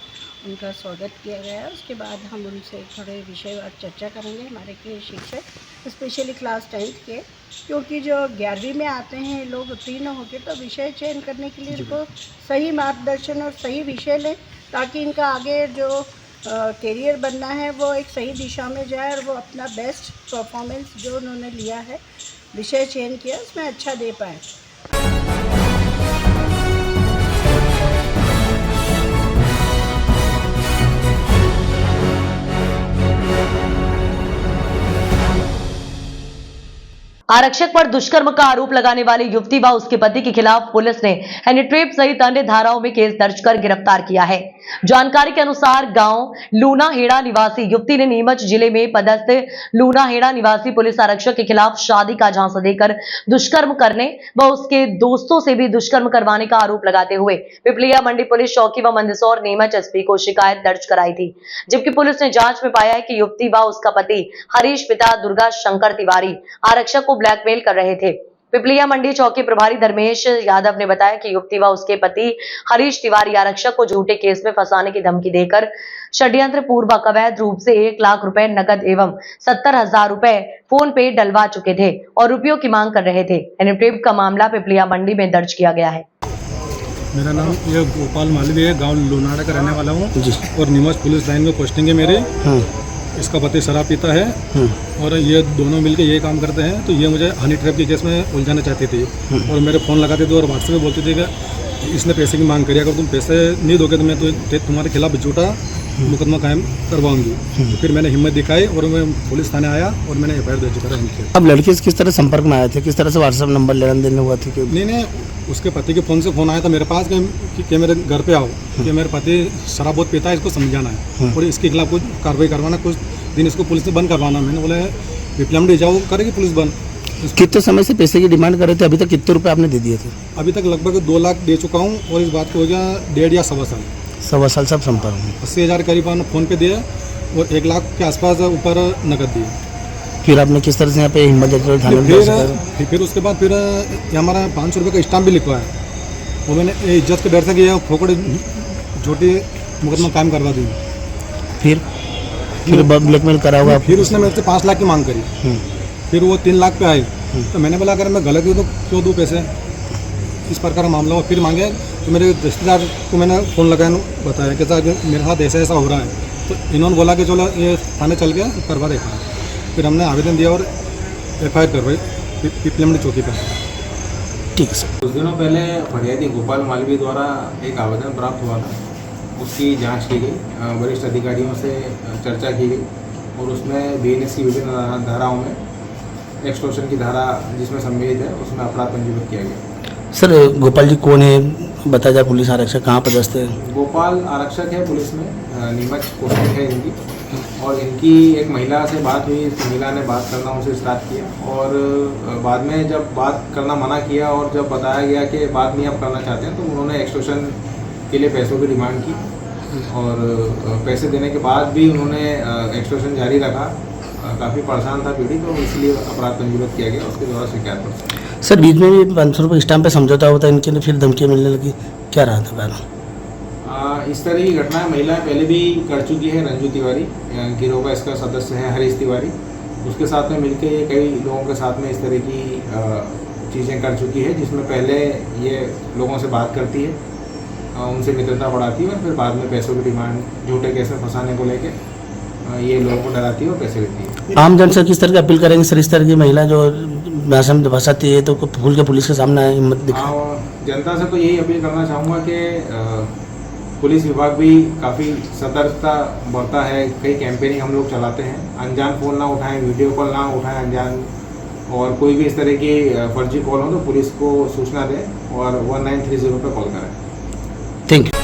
उनका स्वागत किया गया। उसके बाद हम उनसे थोड़े विषयवार चर्चा करेंगे। हमारे के शिक्षक स्पेशली क्लास 10th के, क्योंकि जो 11वीं में आते हैं लोग उत्तीर्ण होकर, तो विषय चयन करने के लिए इनको सही मार्गदर्शन और सही विषय लें ताकि इनका आगे जो करियर बनना है वो एक सही दिशा में जाए और वो अपना बेस्ट परफॉर्मेंस जो उन्होंने लिया है, विषय चयन किया, उसमें अच्छा दे पाए। आरक्षक पर दुष्कर्म का आरोप लगाने वाली युवती व उसके पति के खिलाफ पुलिस ने हैंड ट्रैप सहित अन्य धाराओं में केस दर्ज कर गिरफ्तार किया है। जानकारी के अनुसार गांव लूनाहेड़ा निवासी युवती ने नीमच जिले में पदस्थ लूनाहेड़ा निवासी पुलिस आरक्षक के खिलाफ शादी का झांसा देकर दुष्कर्म करने व उसके दोस्तों से भी दुष्कर्म करवाने का आरोप लगाते हुए पिपलिया मंडी पुलिस चौकी व मंदसौर नीमच SP को शिकायत दर्ज कराई थी। जबकि पुलिस ने जांच में पाया है कि युवती व उसका पति हरीश पिता दुर्गा शंकर तिवारी आरक्षक को ब्लैकमेल कर रहे थे। पिपलिया मंडी चौकी प्रभारी धर्मेश यादव ने बताया कि युवती व उसके पति हरीश तिवारी आरक्षक को झूठे केस में फंसाने की धमकी देकर षड्यंत्र पूर्वक अवैध रूप से 1 लाख रुपए नकद एवं 70,000 रुपए फोन पे डलवा चुके थे और रुपयों की मांग कर रहे थे। एनएफटीव का मामला पिपलिया मंडी में दर्ज किया गया है। मेरा नाम ये गोपाल मालवी है, गांव लोनाड़ा का रहने वाला हूँ और नीमच पुलिस लाइन में पोस्टिंग है मेरी। इसका पति शराब पीता है और ये दोनों मिलके ये काम करते हैं। तो ये मुझे हनी ट्रैप के केस में उलझाना चाहती थी और मेरे फ़ोन लगाते थे और व्हाट्सएप में बोलती थी कि इसने पैसे की मांग करी, अगर तुम पैसे नहीं दोगे तो मैं तुम्हारे खिलाफ झूठा मुकदमा कायम करवाऊंगी। तो फिर मैंने हिम्मत दिखाई और मैं पुलिस थाने आया और मैंने एफआईआर दर्ज करा इनके। अब लड़के किस तरह संपर्क में आए थे, किस तरह से व्हाट्सएप नंबर लेन देन हुआ था? नहीं, उसके पति के फ़ोन से फ़ोन आया था मेरे पास कि मेरे घर पे आओ, कि मेरे पति शराब बहुत पीता है, इसको समझाना है और इसके खिलाफ कुछ कार्रवाई करवाना, कुछ दिन इसको पुलिस से बंद करवाना। मैंने बोला पिपलिया मंडी जाओ, करेगी पुलिस बंद। कितने समय से पैसे की डिमांड कर रहे थे? अभी तक कितने रुपए आपने दे दिए थे? अभी तक लगभग 2 लाख दे चुका हूँ और इस बात को हो गया 1.5 या 1.25 साल। 1.25 साल सब संपर्क में। 80,000 करीब फ़ोन पे दिए और 1 लाख के आसपास ऊपर नकद दिए। फिर आपने किस तरह से यहाँ पे हिम्मत थाने? फिर उसके बाद फिर हमारा 500 रुपये का स्टाम्प भी लिखवा है, वो मैंने इज्जत के डर से किया, फोकड़ झूठी मुकदमा कायम करवा दी। फिर ब्लैकमेल करा हुआ? फिर उसने मेरे से 5 लाख की मांग करी। फिर वो 3 लाख पे आई तो मैंने बोला अगर मैं गलत हूँ तो क्यों दूँ पैसे, इस प्रकार का मामला हुआ। फिर मांगे तो मेरे रिश्तेदार को मैंने फ़ोन लगाया, बताया कि सर मेरे साथ ऐसा ऐसा हो रहा है। तो इन्होंने बोला कि चलो ये थाने चल के करवा देखा। फिर हमने आवेदन दिया और एफआईआर करवाई पिपलिया मंडी चौकी पर। ठीक है सर। कुछ दिनों पहले फरियादी गोपाल मालवी द्वारा एक आवेदन प्राप्त हुआ था, उसकी जांच की गई, वरिष्ठ अधिकारियों से चर्चा की गई और उसमें बीएनएस की विभिन्न धाराओं में एक्सटॉर्शन की धारा जिसमें सम्मिलित है उसमें अपराध पंजीबद्ध किया गया। सर गोपाल जी कौन है, बताया जाए? पुलिस आरक्षक, कहाँ पदस्थ है? गोपाल आरक्षक है पुलिस में, नीमच पोस्टिंग है इनकी। और इनकी एक महिला से बात हुई, इस महिला ने बात करना उनसे स्टार्ट किया और बाद में जब बात करना मना किया और जब बताया गया कि बात नहीं आप करना चाहते हैं तो उन्होंने एक्सटॉर्शन के लिए पैसों की डिमांड की और पैसे देने के बाद भी उन्होंने एक्सटॉर्शन जारी रखा। काफ़ी परेशान था पीड़ित, तो इसलिए अपराध पंजीबद्ध किया गया, उसके द्वारा शिकायत पर। सर बीच में भी 500 रुपये स्टाम्प पे समझौता होता है, इनके लिए फिर धमकियाँ मिलने लगी, क्या रहा था कारण? इस तरह की घटनाएं महिलाएं पहले भी कर चुकी है। रंजू तिवारी गिरोह का इसका सदस्य है, हरीश तिवारी, उसके साथ में मिलकर ये कई लोगों के साथ में इस तरह की चीज़ें कर चुकी है, जिसमें पहले ये लोगों से बात करती है, उनसे मित्रता बढ़ाती है और फिर बाद में पैसों की डिमांड झूठे केस में फंसाने को लेकर ये लोगों को डराती है और पैसे लेती है। आम जन से किस तरह की अपील करेंगे सर, इस तरह की महिला जो भाषा में फंसाती है तो खुल के पुलिस के सामने हिम्मत दिखाए? जनता से तो यही अपील करना चाहूँगा कि पुलिस विभाग भी काफ़ी सतर्कता बरता है। कई कैंपेनिंग हम लोग चलाते हैं, अनजान फ़ोन ना उठाएं, वीडियो कॉल ना उठाएं अनजान, और कोई भी इस तरह की फर्जी कॉल हो तो पुलिस को सूचना दें और 1930 पर कॉल करें। Thank you.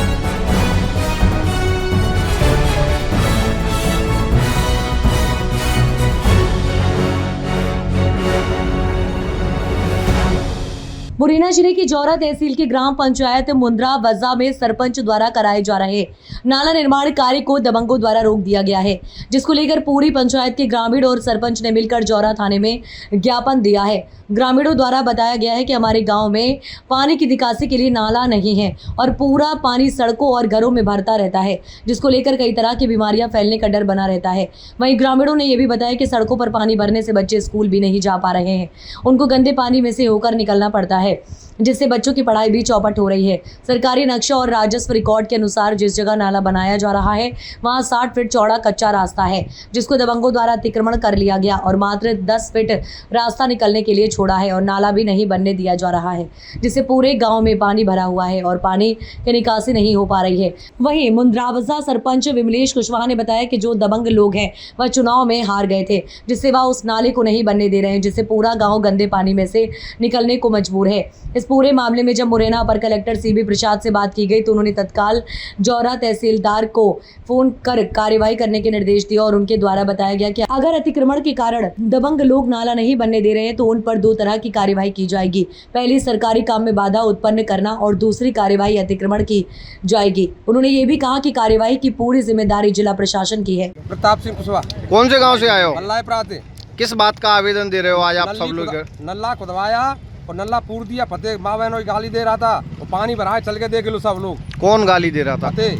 मुरैना जिले की जौरा तहसील की ग्राम पंचायत मुंद्रा वजा में सरपंच द्वारा कराए जा रहे नाला निर्माण कार्य को दबंगों द्वारा रोक दिया गया है, जिसको लेकर पूरी पंचायत के ग्रामीण और सरपंच ने मिलकर जौरा थाने में ज्ञापन दिया है। ग्रामीणों द्वारा बताया गया है कि हमारे गांव में पानी की निकासी के लिए नाला नहीं है और पूरा पानी सड़कों और घरों में भरता रहता है, जिसको लेकर कई तरह की बीमारियां फैलने का डर बना रहता है। वहीं ग्रामीणों ने यह भी बताया कि सड़कों पर पानी भरने से बच्चे स्कूल भी नहीं जा पा रहे हैं, उनको गंदे पानी में से होकर निकलना पड़ता है, जिससे बच्चों की पढ़ाई भी चौपट हो रही है। सरकारी नक्शा और राजस्व रिकॉर्ड के अनुसार जिस जगह नाला बनाया जा रहा है वहां 60 फीट चौड़ा कच्चा रास्ता है, जिसको दबंगों द्वारा अतिक्रमण कर लिया गया और मात्र 10 फीट रास्ता निकलने के लिए छोड़ा है और नाला भी नहीं बनने दिया जा रहा है, जिससे पूरे गांव में पानी भरा हुआ है और पानी की निकासी नहीं हो पा रही है। वहीं मुंद्रावजा सरपंच विमलेश कुशवाहा ने बताया कि जो दबंग लोग हैं वह चुनाव में हार गए थे, जिससे वह उस नाले को नहीं बनने दे रहे हैं, जिससे पूरा गाँव गंदे पानी में से निकलने को मजबूर है। इस पूरे मामले में जब मुरैना अपर कलेक्टर सीबी प्रसाद से बात की गई तो उन्होंने तत्काल जौरा तहसीलदार को फोन कर कार्यवाही करने के निर्देश दिए और उनके द्वारा बताया गया कि अगर अतिक्रमण के कारण दबंग लोग नाला नहीं बनने दे रहे हैं तो उन पर 2 तरह की कार्यवाही की जाएगी। पहली सरकारी काम में बाधा उत्पन्न करना और दूसरी कार्यवाही अतिक्रमण की जाएगी। उन्होंने ये भी कहा कि कार्यवाही की पूरी जिम्मेदारी जिला प्रशासन की है। प्रताप सिंह कुशवाहा। कौन से गाँव से आए हो? मल्लाय प्राते। किस बात का आवेदन दे रहे हो आज आप सब लोग? नल्ला खुदवाया और नल्ला पूर दिया। फतेह माँ बहनों की गाली दे रहा था, वो पानी भरा है, चल के देख लो सब लोग। कौन गाली दे रहा था? फतेह,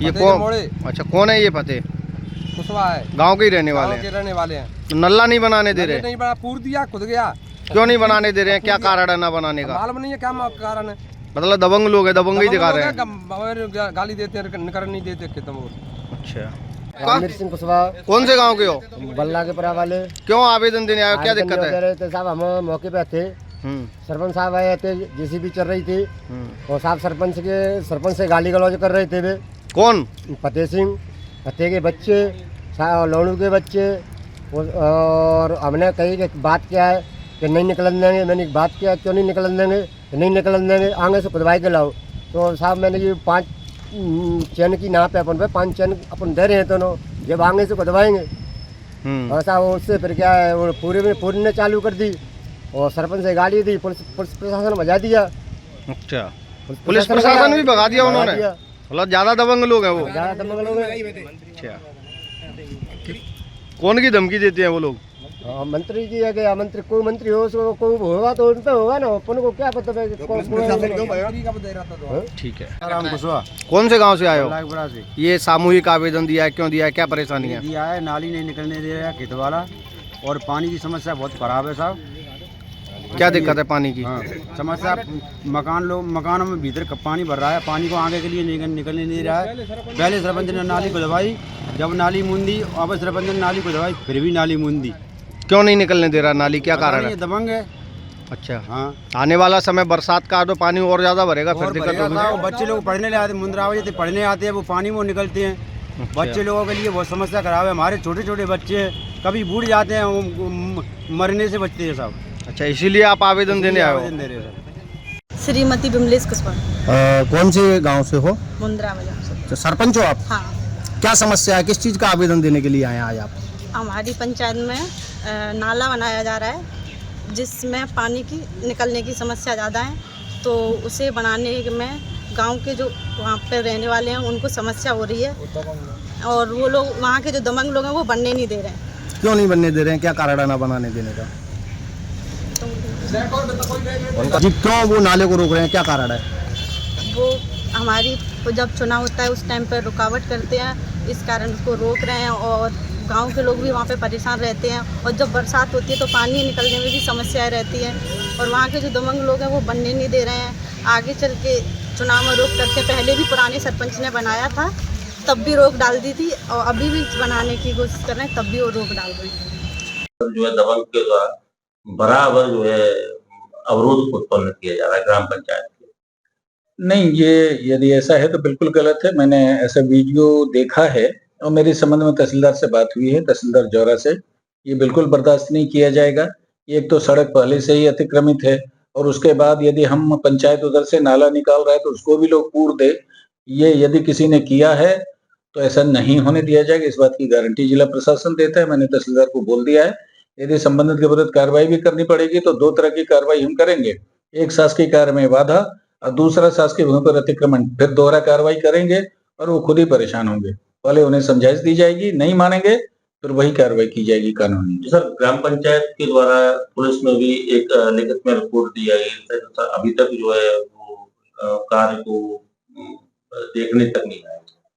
ये फतेह कौन? के मोड़े। अच्छा, कौन है ये फतेह? कुशवाहा है, गांव के ही रहने वाले गाँव के रहने वाले हैं। तो नल्ला नहीं बनाने दे रहे? नहीं बना, पूर दिया, खुद गया। क्यों नहीं बनाने दे रहे हैं? क्या कारण है ना बनाने का? मालूम नहीं है क्या कारण है। मतलब दबंग लोग है, दबंगी दिखा रहे हैं, गाली देते हैं, निकल नहीं देते खत्म। अच्छा, रामवीर सिंह कुशवाहा। कौन से गांव के हो? बल्ला के परा वाले। क्यों आवेदन देने आए, क्या दिक्कत है? कह रहे थे साहब, हम मौके पे थे, सरपंच साहब आए थे, जेसीबी चल रही थी, और साहब सरपंच से गाली गलौज कर रहे थे वे। कौन? फतेह सिंह, फतेह के बच्चे, लोनू के बच्चे। और हमने कही कि बात क्या है कि नहीं निकलन देंगे। मैंने बात किया, क्यों नहीं निकलन देंगे? नहीं निकलन देंगे, आगे से खुदवाई के लाओ। तो साहब मैंने ये 5 चैन की नाप है अपन पे, 5 चैन अपन दे रहे हैं दोनों, जब आगे से खुदवाएंगे। ऐसा उससे फिर क्या है, वो पूरी ने चालू कर दी, और सरपंच से गाली दी, पुलिस प्रशासन भजा दिया। अच्छा, पुलिस प्रशासन भी भगा दिया उन्होंने? मतलब ज्यादा दबंग लोग हैं वो? ज्यादा दबंग लोग हैं। अच्छा, कौन की धमकी देते हैं वो लोग? मंत्री की है कि मंत्री, कोई मंत्री हो, उसको कोई होगा तो उन पे होगा ना, अपन को क्या पता है। ठीक है। राम कुशवाहा। कौन से गांव से आए हो? लाखपुरा से। ये सामूहिक आवेदन दिया है, क्यों दिया है, क्या परेशानी है? दिया है, नाली नहीं निकलने दे रहा है खेत वाला, और पानी की समस्या बहुत खराब है साहब। क्या दिक्कत है पानी की? समस्या, मकानों में भीतर पानी भर रहा है, पानी को आगे के लिए निकलने नहीं रहा है। पहले सरपंच ने नाली को दबाई, जब नाली मूंदी, वापस सरपंच ने नाली को दबाई, फिर भी नाली मूंदी। क्यों नहीं निकलने दे रहा नाली, क्या कारण है? दबंग है। अच्छा, हाँ। आने वाला समय बरसात का तो पानी और ज्यादा भरेगा, फिर दिक्कत होगी। बच्चे लोग पढ़ने ले आते, मुंद्रावती से पढ़ने आते हैं, वो पानी में निकलते हैं। बच्चे लोगों के लिए बहुत समस्या खराब है। हमारे छोटे छोटे बच्चे कभी बूढ़ जाते हैं, वो मरने से बचते हैं साहब। अच्छा, इसीलिए आप आवेदन देने आए हो? श्रीमती विमलेश कुशवाहा। कौन से गांव से हो? मुंद्रा में। तो सरपंच हो आप? हाँ। क्या समस्या है, किस चीज़ का आवेदन देने के लिए आए आज आप? हमारी पंचायत में नाला बनाया जा रहा है, जिसमें पानी की निकलने की समस्या ज़्यादा है, तो उसे बनाने में गांव के जो वहाँ पे रहने वाले हैं उनको समस्या हो रही है, और वो लोग, वहाँ के जो दबंग लोग हैं, वो बनने नहीं दे रहे हैं। क्यों नहीं बनने दे रहे हैं, क्या कारण है ना बनाने देने का? जी, क्यों वो नाले को रोक रहे हैं, क्या कारण है? वो हमारी जब चुनाव होता है उस टाइम पर रुकावट करते हैं, इस कारण उसको रोक रहे हैं, और गांव के लोग भी वहाँ पे परेशान रहते हैं, और जब बरसात होती है तो पानी निकलने में भी समस्याएं रहती हैं, और वहाँ के जो दबंग लोग हैं वो बनने नहीं दे रहे हैं। आगे चल के चुनाव में रोक करके, पहले भी पुराने सरपंच ने बनाया था, तब भी रोक डाल दी थी, और अभी भी बनाने की कोशिश कर रहे हैं, तब भी वो रोक डाल रहे हैं। जो है दबंग के द्वारा बराबर जो है अवरोध उत्पन्न किया जा रहा है ग्राम पंचायत के। नहीं, ये यदि ऐसा है तो बिल्कुल गलत है। मैंने ऐसा वीडियो देखा है, और मेरे संबंध में तहसीलदार से बात हुई है, तहसीलदार जौरा से। ये बिल्कुल बर्दाश्त नहीं किया जाएगा। एक तो सड़क पहले से ही अतिक्रमित है, और उसके बाद यदि हम पंचायत उधर से नाला निकाल रहा है तो उसको भी लोग पूर दे, ये यदि किसी ने किया है तो ऐसा नहीं होने दिया जाएगा। इस बात की गारंटी जिला प्रशासन देता है। मैंने तहसीलदार को बोल दिया है, यदि संबंधित के विरुद्ध कार्रवाई भी करनी पड़ेगी तो 2 तरह की कार्रवाई हम करेंगे। एक शासकीय कार्य में बाधा, और दूसरा शासकीय भूमि पर अतिक्रमण। फिर दोहरा कार्रवाई करेंगे और वो खुद ही परेशान होंगे। पहले उन्हें समझाइश दी जाएगी, नहीं मानेंगे फिर वही कार्रवाई की जाएगी कानूनी। सर, ग्राम पंचायत के द्वारा पुलिस में भी एक लिखित में रिपोर्ट दी गई है, अभी तक जो है वो कार्य को देखने तक नहीं आया।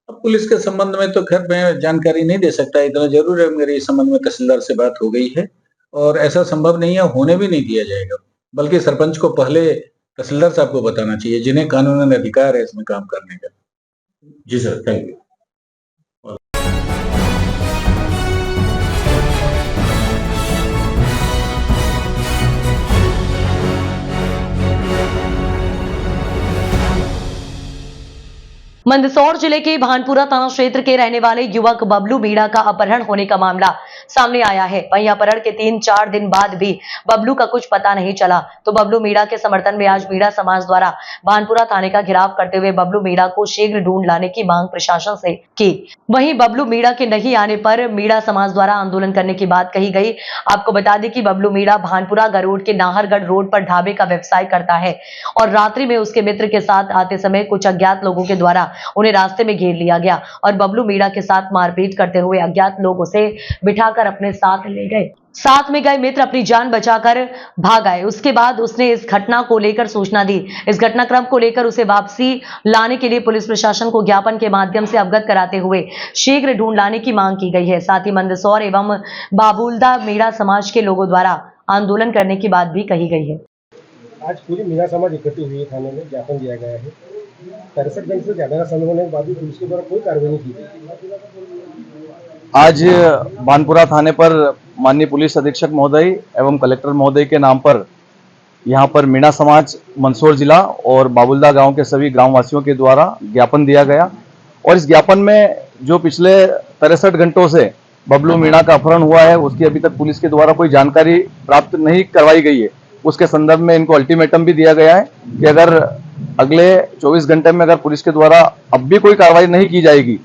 अब पुलिस के संबंध में तो खैर मैं जानकारी नहीं दे सकता, इतना जरूर है मेरे इस संबंध में तहसीलदार से बात हो गई है, और ऐसा संभव नहीं है, होने भी नहीं दिया जाएगा। बल्कि सरपंच को पहले तहसीलदार साहब को बताना चाहिए, जिन्हें कानूनन अधिकार है इसमें काम करने का। जी सर, थैंक यू। मंदसौर जिले के भानपुरा थाना क्षेत्र के रहने वाले युवक बबलू मीणा का अपहरण होने का मामला सामने आया है। वहीं अपहरण के 3-4 दिन बाद भी बबलू का कुछ पता नहीं चला, तो बबलू मीणा के समर्थन में आज मीणा समाज द्वारा भानपुरा थाने का घेराव करते हुए बबलू मीणा को शीघ्र ढूंढ लाने की मांग प्रशासन से की। वहीं बबलू मीणा के नहीं आने पर मीणा समाज द्वारा आंदोलन करने की बात कही गई। आपको बता दें कि बबलू मीणा भानपुरा गरुड़ के नाहरगढ़ रोड पर ढाबे का व्यवसाय करता है, और रात्रि में उसके मित्र के साथ आते समय कुछ अज्ञात लोगों के द्वारा उन्हें रास्ते में घेर लिया गया और बबलू मीणा के साथ मारपीट करते हुए अज्ञात लोग उसे बिठाकर अपने साथ ले गए। साथ में गए मित्र अपनी जान बचाकर भाग आए। उसके बाद उसने इस घटना को लेकर सूचना दी। इस घटनाक्रम को लेकर उसे वापसी लाने के लिए पुलिस प्रशासन को ज्ञापन के माध्यम से अवगत कराते हुए शीघ्र ढूंढ लाने की मांग की गई है। साथ ही मंदसौर एवं बाबुल्दा मीणा समाज के लोगों द्वारा आंदोलन करने की बात भी कही गई है। आज पूरी मीणा समाज इकट्ठी हुई है, थाने में ज्ञापन दिया गया है। 63 दिन से ज्यादा समय होने के बाद भी पुलिस के द्वारा कोई कार्रवाई नहीं की गई। आज बानपुरा थाने पर माननीय पुलिस अधीक्षक महोदय एवं कलेक्टर महोदय के नाम पर यहाँ पर मीणा समाज मंदसौर जिला और बाबुल्दा गांव के सभी ग्रामवासियों के द्वारा ज्ञापन दिया गया और इस ज्ञापन में जो पिछले 63 घंटों से बबलू मीणा का अपहरण हुआ है उसकी अभी तक पुलिस के द्वारा कोई जानकारी प्राप्त नहीं करवाई गई है। उसके संदर्भ में इनको अल्टीमेटम भी दिया गया है कि अगर अगले 24 घंटे में अगर पुलिस के द्वारा अब भी कोई कार्रवाई नहीं की जाएगी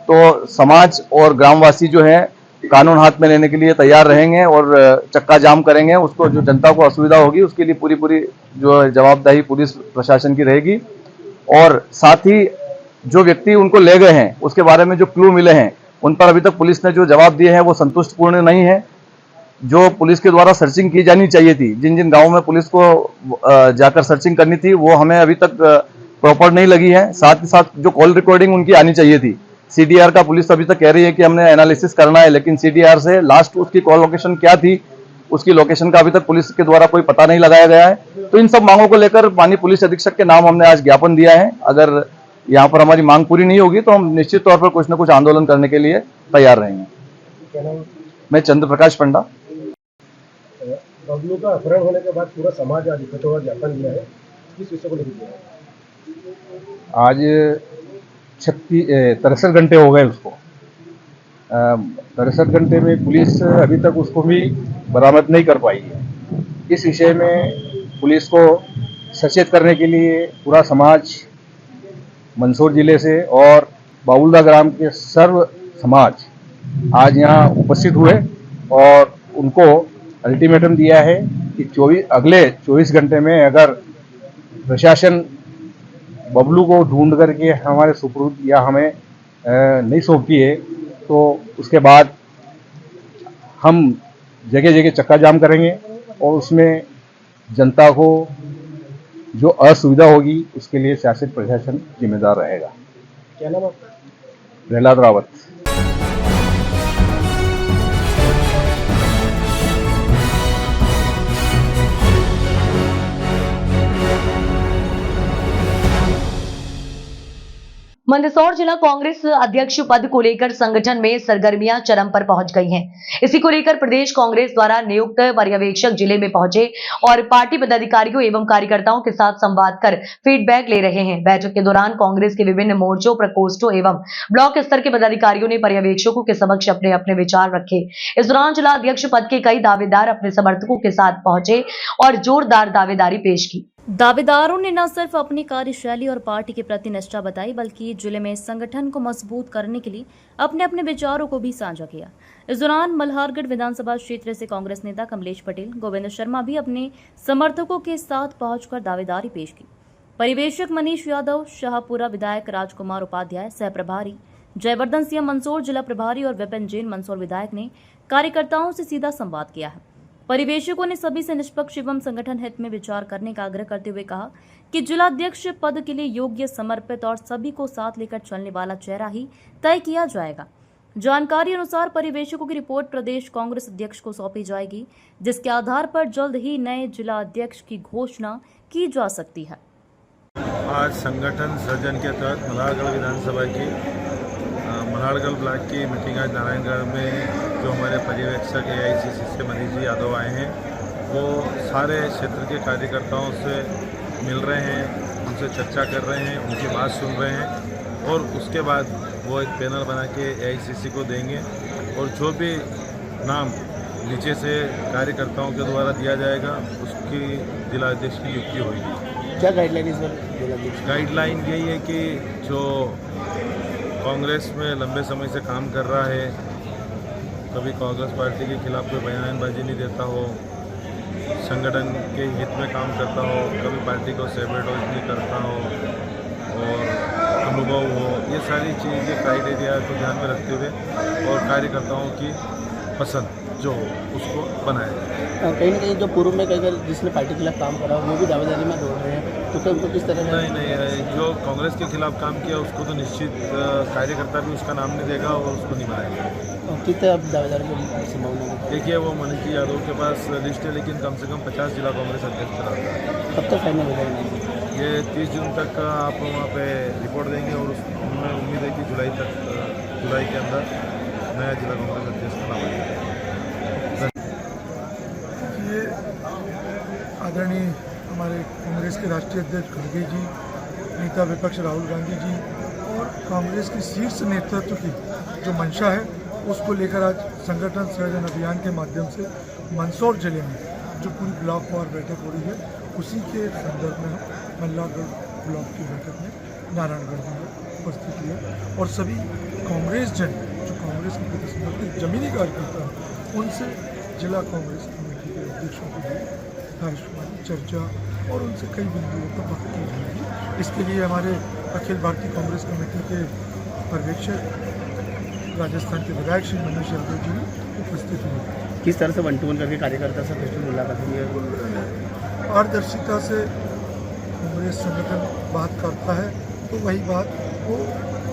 तो समाज और ग्रामवासी जो है कानून हाथ में लेने के लिए तैयार रहेंगे और चक्का जाम करेंगे। उसको जो जनता को असुविधा होगी उसके लिए पूरी जो जवाबदेही पुलिस प्रशासन की रहेगी। और साथ ही जो व्यक्ति उनको ले गए हैं उसके बारे में जो क्लू मिले हैं उन पर अभी तक पुलिस ने जो जवाब दिए हैं वो संतुष्टपूर्ण नहीं है। जो पुलिस के द्वारा सर्चिंग की जानी चाहिए थी, जिन जिन गाँवों में पुलिस को जाकर सर्चिंग करनी थी वो हमें अभी तक प्रॉपर नहीं लगी है। साथ ही साथ जो कॉल रिकॉर्डिंग उनकी आनी चाहिए थी, सीडीआर का पुलिस अभी तक कह रही है कि हमने एनालिसिस करना है, लेकिन सीडीआर से लास्ट उसकी कॉल लोकेशन क्या थी उसकी लोकेशन का अभी तक पुलिस के द्वारा कोई पता नहीं लगाया गया है। तो इन सब मांगों को लेकर माननीय पुलिस अधीक्षक के नाम हमने आज ज्ञापन दिया है। अगर यहाँ पर हमारी मांग पूरी नहीं होगी तो हम निश्चित तौर पर कुछ न कुछ आंदोलन करने के लिए तैयार रहेंगे। मैं चंद्र प्रकाश पंडा। बबलू का अपहरण होने के बाद पूरा समाज आज इकट्ठा हुआ ज्ञापन दिया है, किस विषय को लेकर दिया है? आज 63 घंटे हो गए उसको। 63 घंटे में पुलिस अभी तक उसको भी बरामद नहीं कर पाई है। इस विषय में पुलिस को सचेत करने के लिए पूरा समाज मंदसौर जिले से और बाबुल्दा ग्राम के सर्व समाज आज यहाँ उपस्थित हुए और उनको अल्टीमेटम दिया है कि अगले 24 घंटे में अगर प्रशासन बबलू को ढूंढ करके हमारे सुपुर्द या हमें नहीं सौंपती है तो उसके बाद हम जगह जगह चक्का जाम करेंगे और उसमें जनता को जो असुविधा होगी उसके लिए शासित प्रशासन जिम्मेदार रहेगा। क्या नाम आपका? प्रहलाद रावत। मंदसौर जिला कांग्रेस अध्यक्ष पद को लेकर संगठन में सरगर्मियां चरम पर पहुंच गई हैं। इसी को लेकर प्रदेश कांग्रेस द्वारा नियुक्त पर्यवेक्षक जिले में पहुंचे और पार्टी पदाधिकारियों एवं कार्यकर्ताओं के साथ संवाद कर फीडबैक ले रहे हैं। बैठक के दौरान कांग्रेस के विभिन्न मोर्चों, प्रकोष्ठों एवं ब्लॉक स्तर के पदाधिकारियों ने पर्यवेक्षकों के समक्ष अपने अपने विचार रखे। इस दौरान जिला अध्यक्ष पद के कई दावेदार अपने समर्थकों के साथ पहुंचे और जोरदार दावेदारी पेश की। दावेदारों ने न सिर्फ अपनी कार्यशैली और पार्टी के प्रति निष्ठा बताई बल्कि जिले में संगठन को मजबूत करने के लिए अपने अपने विचारों को भी साझा किया। इस दौरान मल्हारगढ़ विधानसभा क्षेत्र से कांग्रेस नेता कमलेश पटेल, गोविंद शर्मा भी अपने समर्थकों के साथ पहुंचकर दावेदारी पेश की। पर्यवेक्षक मनीष यादव, शाहपुरा विधायक राजकुमार उपाध्याय, सह प्रभारी जयवर्धन सिंह मंदसौर जिला प्रभारी और विपिन जैन मंदसौर विधायक ने कार्यकर्ताओं से सीधा संवाद किया है। परिवेशकों ने सभी से निष्पक्ष एवं संगठन हित में विचार करने का आग्रह करते हुए कहा कि जिलाध्यक्ष पद के लिए योग्य, समर्पित और सभी को साथ लेकर चलने वाला चेहरा ही तय किया जाएगा। जानकारी अनुसार परिवेशकों की रिपोर्ट प्रदेश कांग्रेस अध्यक्ष को सौंपी जाएगी, जिसके आधार पर जल्द ही नए जिला अध्यक्ष की घोषणा की जा सकती है। आज संगठन सृजन के तहत मल्हारगढ़ विधानसभा की मल्हारगढ़ ब्लॉक की मीटिंग आज नारायणगढ़ में जो हमारे पर्यवेक्षक AICC से मनीष जी यादव आए हैं वो सारे क्षेत्र के कार्यकर्ताओं से मिल रहे हैं, उनसे चर्चा कर रहे हैं, उनकी बात सुन रहे हैं और उसके बाद वो एक पैनल बना के AICC को देंगे और जो भी नाम नीचे से कार्यकर्ताओं के द्वारा दिया जाएगा उसकी जिलाध्यक्ष की नियुक्ति होगी। क्या गाइडलाइन इस बार? गाइडलाइन यही है कि जो कांग्रेस में लंबे समय से काम कर रहा है, कभी कांग्रेस पार्टी के खिलाफ कोई बयानबाजी नहीं देता हो, संगठन के हित में काम करता हो, कभी पार्टी को सेबोटेज नहीं करता हो और अनुभव हो, ये सारी चीज़ें क्राइटेरिया को ध्यान में रखते हुए और कार्यकर्ताओं की पसंद जो उसको बनाया जाए। कहीं ना कहीं जो पूर्व में कई बार जिसने पार्टी के खिलाफ काम करा वो भी दावेदारी में दौड़ रहे हैं, तो क्या उनको किस तरह नहीं, जो कांग्रेस के खिलाफ काम किया उसको तो निश्चित कार्यकर्ता भी उसका नाम नहीं देगा और उसको नहीं बनाएगा। कितने अब दावेदारी की संभावना है? देखिए वो मनीष जी यादव के पास लिस्ट है, लेकिन कम से कम 50 जिला कांग्रेस अध्यक्ष कराता है। कब तक फाइनल हो जाएगा? ये 30 जून तक आप वहाँ पे रिपोर्ट देंगे और उसमें उम्मीद है कि जुलाई के अंदर नया जिला कांग्रेस अध्यक्ष का नाम आएगा। ये आदरणीय हमारे कांग्रेस के राष्ट्रीय अध्यक्ष खड़गे जी, नेता विपक्ष राहुल गांधी जी और कांग्रेस की शीर्ष नेतृत्व की जो मंशा है उसको लेकर आज संगठन सृजन अभियान के माध्यम से मंदसौर जिले में जो पूरी ब्लॉक वार बैठक हो रही है उसी के संदर्भ में हम मल्लागढ़ ब्लॉक की बैठक में नारायणगढ़ में उपस्थित हुए और सभी कांग्रेस जन जो कांग्रेस के प्रति समर्पित जमीनी कार्यकर्ता हैं उनसे जिला कांग्रेस कमेटी के अध्यक्षों के लिए कार्यक्रम चर्चा और उनसे कई बिंदुओं पर बात की जाएगी। इसके लिए हमारे अखिल भारतीय कांग्रेस कमेटी के पर्यवेक्षक राजस्थान के विधायक श्री मनीष यादव जी उपस्थित हुए। किस तरह से 1-to-1 करके कार्यकर्ता से फिर मुलाकात हुई है? पारदर्शिता से कांग्रेस संगठन बात करता है तो वही बात वो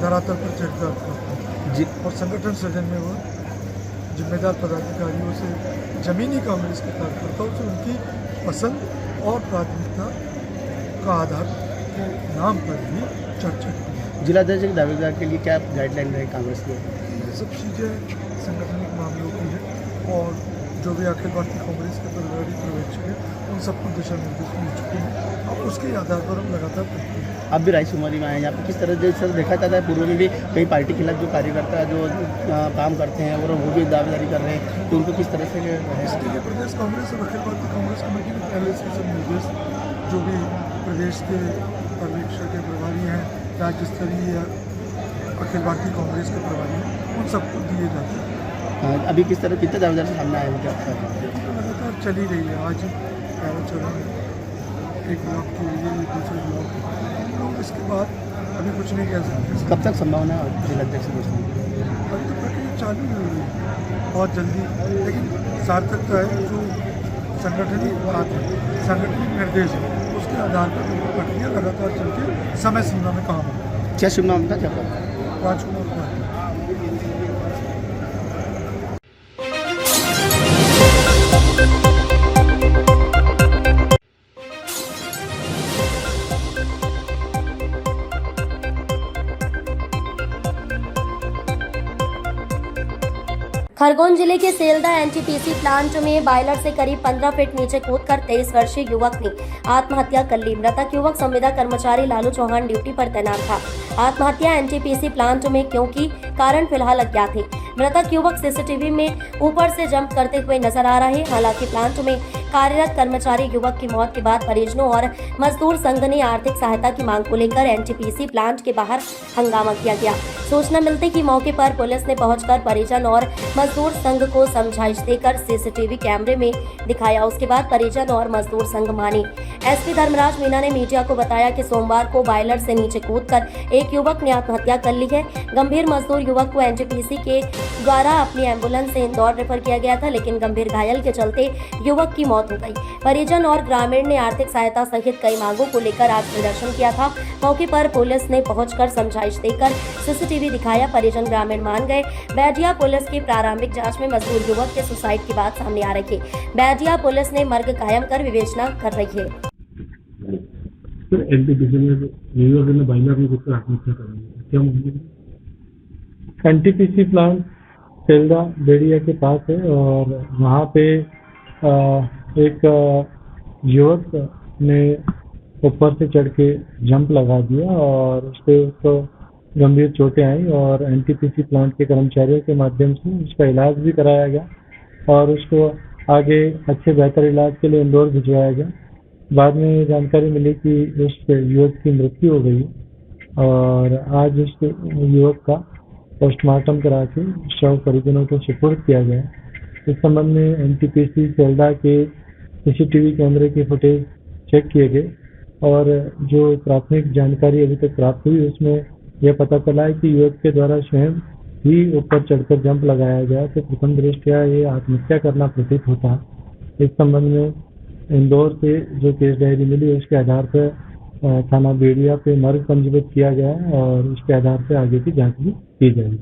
धरातल पर चर्चा करता है और संगठन सृजन में वो जिम्मेदार पदाधिकारियों से जमीनी कांग्रेस के कार्यकर्ताओं से उनकी पसंद और प्राथमिकता का आधार के नाम पर भी चर्चा की। जिलाध्यक्ष के दावेदार के लिए क्या गाइडलाइन रहे कांग्रेस की? ये सब चीज़ें संगठनिक मामलों की है और जो भी अखिल भारतीय कांग्रेस के प्रभारी पर्यवेक्षक हैं उन सबको दिशा निर्देश मिल चुके हैं और उसके आधार पर हम लगातार करते हैं। आप भी रायशुमारी में आए, यहाँ पर किस तरह जैसे देखा जाता है पूर्व में भी कई पार्टी के खिलाफ जो कार्यकर्ता जो काम करते हैं और वो भी दावेदारी कर रहे हैं, तो उनको किस तरह से इसके लिए प्रदेश कांग्रेस और अखिल भारतीय कांग्रेस कमेटी ने पहले से सब निर्देश जो भी प्रदेश के पर्यवेक्षक के प्रभारी हैं, राज्य स्तरीय अखिल भारतीय कांग्रेस के प्रभारी हैं, उन सबको दिए जाते हैं। अभी किस तरह कितने दावेदार से सामने आए हैं? लगातार चली रही है। आज पहला चरण एक ब्लॉक के लिए दूसरे ब्लॉक लोग, इसके बाद अभी कुछ नहीं कह सकते। कब तक संभावना है जिलाध्यक्ष की? अभी तो प्रक्रिया चालू ही हुई है बहुत जल्दी, लेकिन सार्थकता है जो संगठनिक बात है, संगठनिक निर्देश है, उसके आधार पर प्रक्रिया लगातार चलती समय सीमा में काम होगा। क्या शुभ नाम था? क्या राजकुमार। खरगोन जिले के सेल्दा एनटीपीसी प्लांट में बॉयलर से करीब 15 फीट नीचे कूदकर 23 वर्षीय युवक ने आत्महत्या कर ली। मृतक युवक संविदा कर्मचारी लालू चौहान ड्यूटी पर तैनात था। आत्महत्या एनटीपीसी प्लांट में क्योंकि कारण फिलहाल अज्ञात है। मृतक युवक सीसीटीवी में ऊपर से जंप करते हुए नजर आ रहा है। हालांकि प्लांट में कार्यरत कर्मचारी युवक की मौत के बाद परिजनों और मजदूर संघ ने आर्थिक सहायता की मांग को लेकर एनटीपीसी प्लांट के बाहर हंगामा किया गया। सूचना मिलते ही मौके पर पुलिस ने पहुंचकर परिजन और मजदूर संघ को समझाइश देकर सीसीटीवी कैमरे में दिखाया। उसके बाद परिजन और मजदूर संघ माने। एसपी धर्मराज मीना ने मीडिया को बताया कि सोमवार को बॉयलर से नीचे कूदकर एक युवक ने आत्महत्या कर ली है। गंभीर मजदूर युवक को एनटीपीसी के द्वारा अपनी एम्बुलेंस से इंदौर रेफर किया गया था, लेकिन गंभीर घायल के चलते युवक की मौत हो गई। परिजन और ग्रामीण ने आर्थिक सहायता सहित कई मांगों को लेकर आज प्रदर्शन किया था। मौके पर पुलिस ने पहुंचकर समझाइश देकर सीसीटीवी दिखाया। परिजन ग्रामीण मान गए। बैडिया पुलिस की प्रारंभिक जांच में मजदूर युवक के सुसाइड की बात सामने आ रही है। बैडिया पुलिस ने मर्ग कायम कर विवेचना कर रही है। एनटीपीसी प्लांट सेल्दा बेड़िया के पास है और वहाँ पे एक युवक ने ऊपर से चढ़ के जंप लगा दिया और उस पर उसको गंभीर चोटें आई और एनटीपीसी प्लांट के कर्मचारियों के माध्यम से उसका इलाज भी कराया गया और उसको आगे अच्छे बेहतर इलाज के लिए इंदौर भिजवाया गया। बाद में जानकारी मिली कि उस युवक की मृत्यु हो गई और आज उस युवक का पोस्टमार्टम करा के शव परिजनों को सुपुर्द किया गया। इस संबंध में एनटीपीसी सेल्दा के सीसीटीवी कैमरे के फुटेज चेक किए गए और जो प्राथमिक जानकारी अभी तक प्राप्त हुई उसमें यह पता चला है कि युवक के द्वारा स्वयं ही ऊपर चढ़कर जंप लगाया गया तो प्रथम दृष्टया ये आत्महत्या करना प्रतीत होता है। इस संबंध में इंदौर से जो केस डायरी मिली उसके आधार पर थाना बेड़िया पे मर्ग पंजीबद्ध किया गया है और उसके आधार पर आगे की जांच भी की जाएगी।